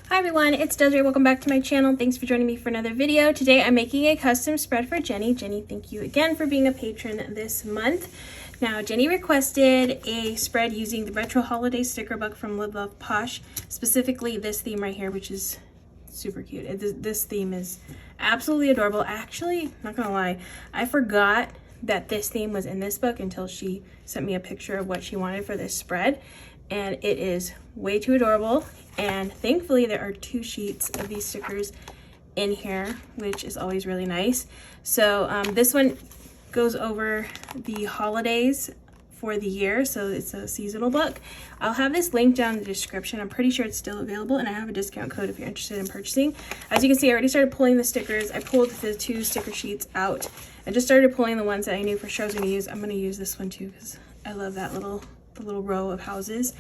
Hi everyone, it's Desiree. Welcome back to my channel. Thanks for joining me for another video. Today I'm making a custom spread for Jenny. Jenny, thank you again for being a patron this month. Now, Jenny requested a spread using the retro holiday sticker book from Live Love Posh, specifically this theme right here, which is super cute. This theme is absolutely adorable. Actually, not gonna lie, I forgot that this theme was in this book until she sent me a picture of what she wanted for this spread, and it is way too adorable. And thankfully there are 2 sheets of these stickers in here, which is always really nice. So this one goes over the holidays for the year, so it's a seasonal book. I'll have this link down in the description. I'm pretty sure it's still available, and I have a discount code if you're interested in purchasing. As you can see, I already started pulling the stickers. I pulled the 2 sticker sheets out. I just started pulling the ones that I knew for sure I was going to use. I'm going to use this one too because I love that the little row of houses.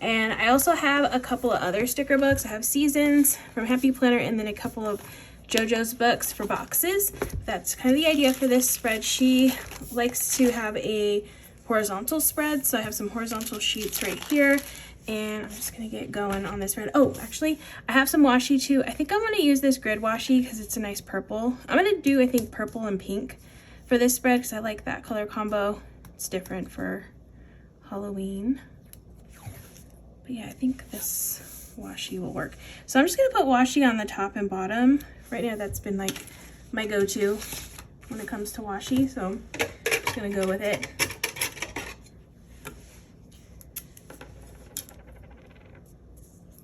And I also have a couple of other sticker books. I have Seasons from Happy Planner and then a couple of Jojo's books for boxes. That's kind of the idea for this spread. She likes to have a horizontal spread, so I have some horizontal sheets right here, and I'm just gonna get going on this spread. Oh, actually, I have some washi too. I think I'm gonna use this grid washi because it's a nice purple. I'm gonna do, I think, purple and pink for this spread because I like that color combo. It's different for Halloween. But yeah, I think this washi will work. So I'm just gonna put washi on the top and bottom. Right now that's been like my go-to when it comes to washi, so I'm just gonna go with it.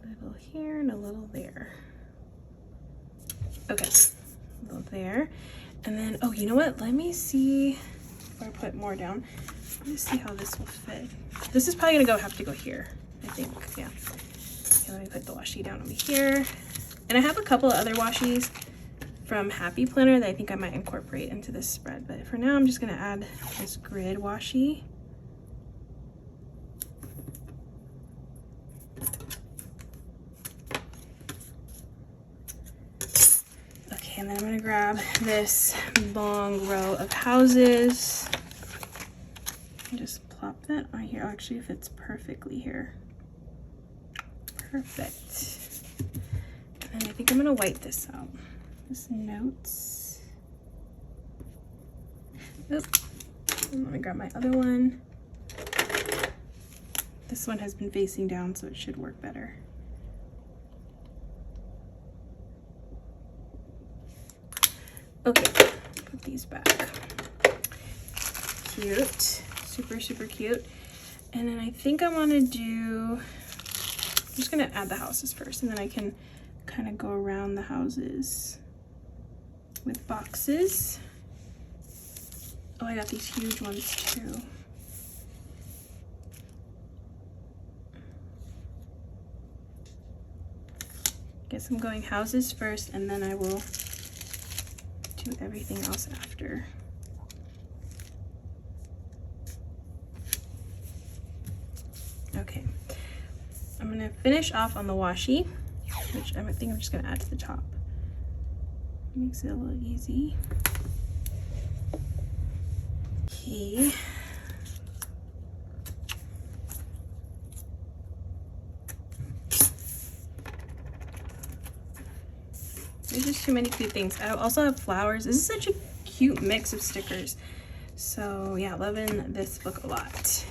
A little here and a little there. Okay, a little there. And then, oh, you know what? Let me see if I put more down. Let me see how this will fit. This is probably gonna have to go here, I think, yeah. Okay, let me put the washi down over here. And I have a couple of other washis from Happy Planner that I think I might incorporate into this spread, but for now I'm just gonna add this grid washi. Okay, and then I'm gonna grab this long row of houses and just plop that on here. Oh, actually, it fits perfectly here. Perfect. And then I think I'm gonna white this out. This notes. Oop. Let me grab my other one. This one has been facing down, so it should work better. Okay, put these back. Cute. Super, super cute. And then I think I want to do, I'm just going to add the houses first, and then I can kind of go around the houses with boxes. Oh, I got these huge ones too. Guess I'm going houses first, and then I will do everything else after. Okay, I'm gonna finish off on the washi, which I think I'm just gonna add to the top. Makes it a little easy. Okay. There's just too many cute things. I also have flowers. This is such a cute mix of stickers. So yeah, loving this book a lot.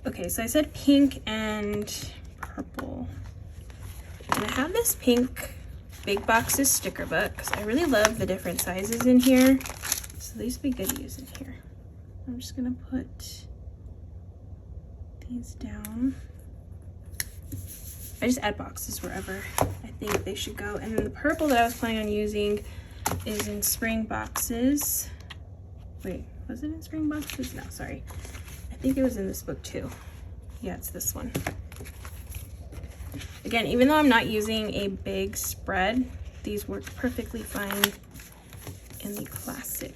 Okay, so I said pink and purple. And I have this pink Big Boxes sticker book because I really love the different sizes in here. So these would be good to use in here. I'm just gonna put these down. I just add boxes wherever I think they should go. And then the purple that I was planning on using is in spring boxes. Wait, was it in spring boxes? No, sorry. I think it was in this book too. Yeah, it's this one. Again, even though I'm not using a big spread, these work perfectly fine in the classic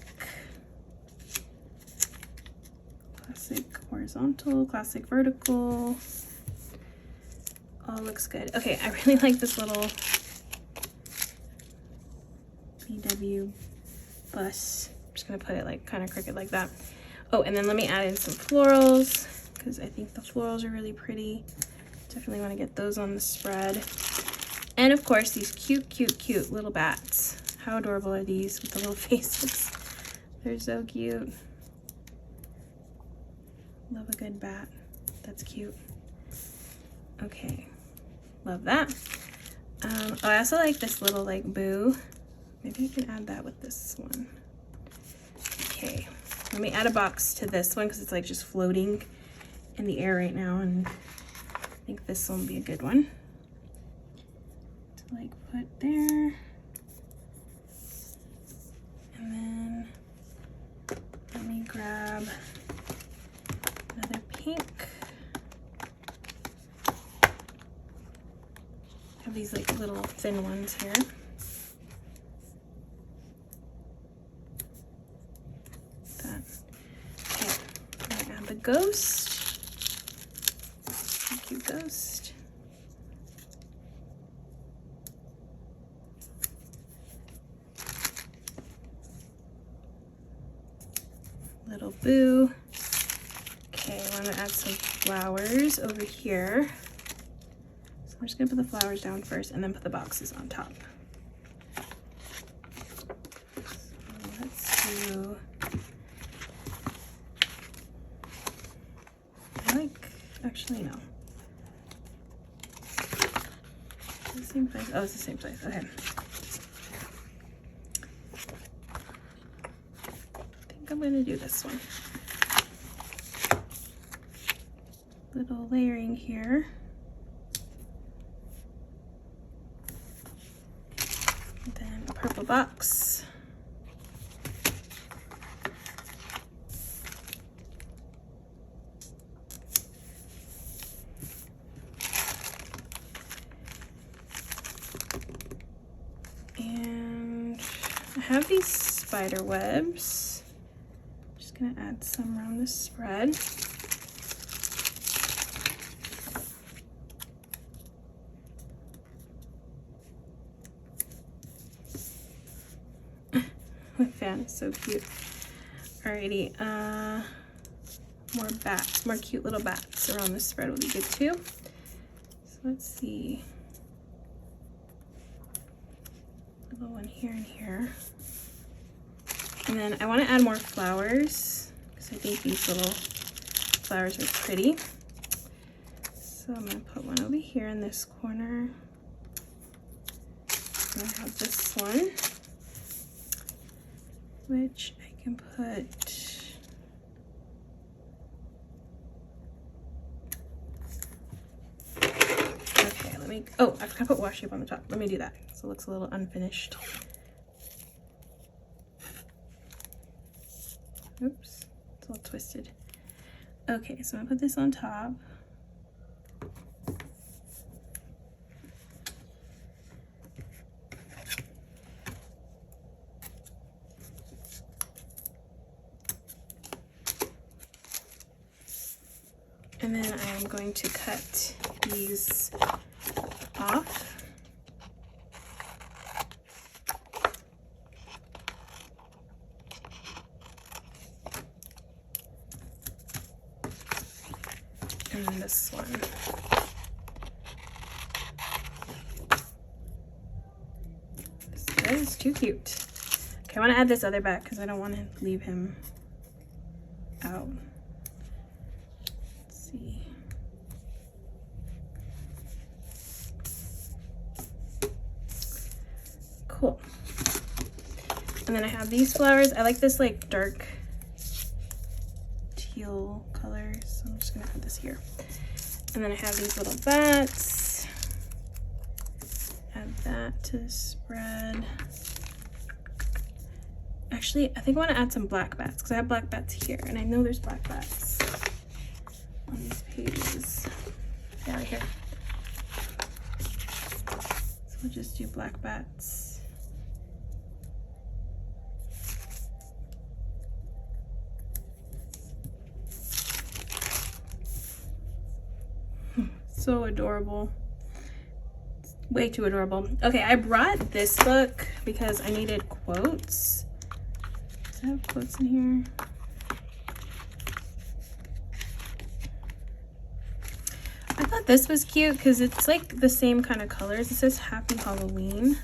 horizontal, classic vertical. All looks good. Okay, I really like this little VW bus. I'm just gonna put it like kind of crooked like that. Oh, and then let me add in some florals because I think the florals are really pretty. Definitely want to get those on the spread. And of course, these cute, cute, cute little bats. How adorable are these with the little faces? They're so cute. Love a good bat. That's cute. Okay, love that. Oh, I also like this little like boo. Maybe I can add that with this one. Okay, let me add a box to this one because it's like just floating in the air right now, and I think this one will be a good one to like put there. And then let me grab another pink. I have these like little thin ones here. That. Okay, I'm gonna add the ghost. Cute ghost. Little boo. Okay, I want to add some flowers over here. So I'm just gonna put the flowers down first and then put the boxes on top. So let's do, actually no. The same place. Oh, it's the same place. Okay. I think I'm gonna do this one. Little layering here. And then a purple box. And I have these spider webs. I'm just gonna add some around the spread. My fan is so cute. Alrighty, more cute little bats around the spread will be good too. So let's see. Little one here and here. And then I want to add more flowers because I think these little flowers are pretty. So I'm going to put one over here in this corner. And I have this one, which I can put oh, I forgot to put washi tape on the top. Let me do that so it looks a little unfinished. Oops, it's all twisted. Okay, so I'm gonna put this on top. And then I am going to cut these off. And then this one. This is too cute. Okay, I want to add this other back because I don't want to leave him out. Let's see. Cool. And then I have these flowers. I like this like dark teal color, so I'm just gonna add this here. And then I have these little bats. Add that to the spread. Actually, I think I want to add some black bats because I have black bats here, and I know there's black bats on these pages. Yeah, right here. So we'll just do black bats. So adorable. It's way too adorable. Okay, I brought this book because I needed quotes. Does it have quotes in here? I thought This was cute because it's like the same kind of colors. It says Happy Halloween.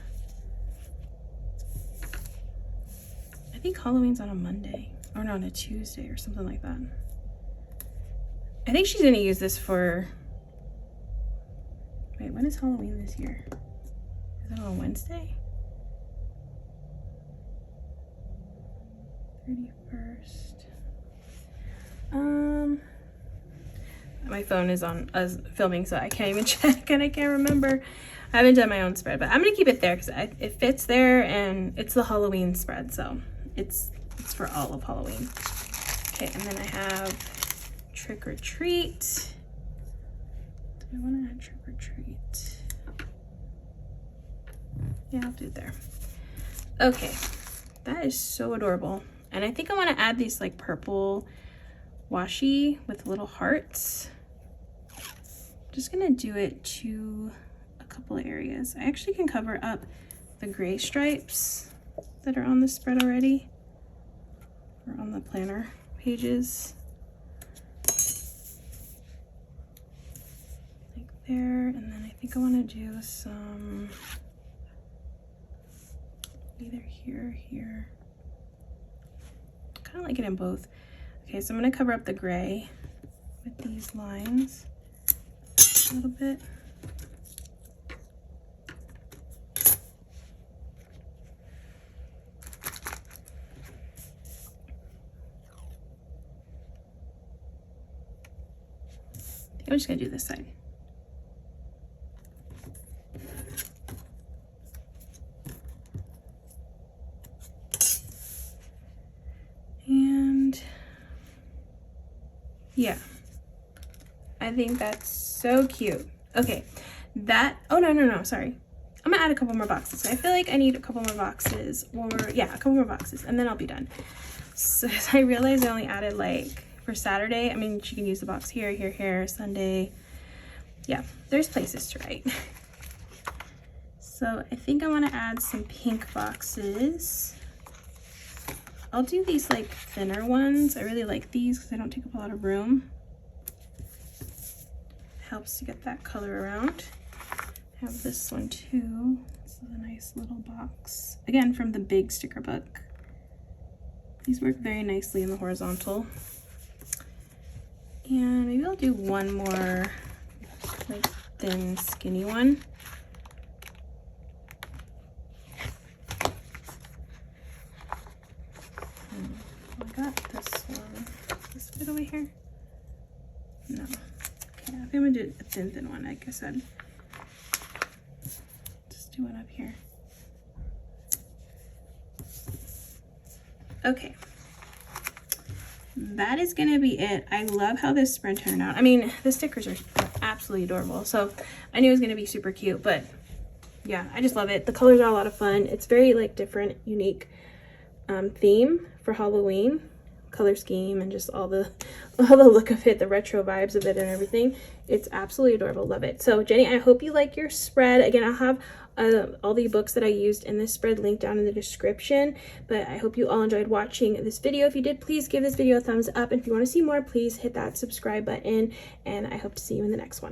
I think Halloween's on a Monday, or no, on a Tuesday or something like that. I think she's gonna use this for, wait, when is Halloween this year? Is it on Wednesday? 31st. My phone is on filming, so I can't even check and I can't remember. I haven't done my own spread, but I'm gonna keep it there because it fits there, and it's the Halloween spread, so it's for all of Halloween. Okay, and then I have Trick or Treat. Do I want to add Trick or Treat? Yeah, I'll do it there. Okay, that is so adorable. And I think I want to add these like purple washi with little hearts. Just gonna do it to a couple of areas. I actually can cover up the gray stripes that are on the spread already, or on the planner pages. Like there, and then I think I want to do some either here or here. Kind of like it in both. Okay, so I'm going to cover up the gray with these lines a little bit. I think I'm just going to do this side. And yeah, I think that's so cute. Okay, that, oh no, sorry. I'm gonna add a couple more boxes. I feel like I need a couple more boxes, or yeah, a couple more boxes, and then I'll be done. So I realized I only added like for Saturday. I mean, she can use the box here, here, here, Sunday. Yeah, there's places to write. So I think I want to add some pink boxes. I'll do these like thinner ones. I really like these because they don't take up a lot of room. Helps to get that color around. I have this one too. This is a nice little box. Again, from the big sticker book. These work very nicely in the horizontal. And maybe I'll do one more like thin, skinny one. I got this one. This bit over here? No. Okay, I think I'm gonna do a thin one, like I said. Just do one up here. Okay. That is gonna be it. I love how this spread turned out. I mean, the stickers are absolutely adorable, so I knew it was gonna be super cute, but yeah, I just love it. The colors are a lot of fun. It's very like different, unique theme for Halloween, color scheme, and just all the look of it, the retro vibes of it and everything. It's absolutely adorable. Love it. So Jenny, I hope you like your spread. Again, I'll have all the books that I used in this spread linked down in the description, but I hope you all enjoyed watching this video. If you did, please give this video a thumbs up, and if you want to see more, please hit that subscribe button, and I hope to see you in the next one.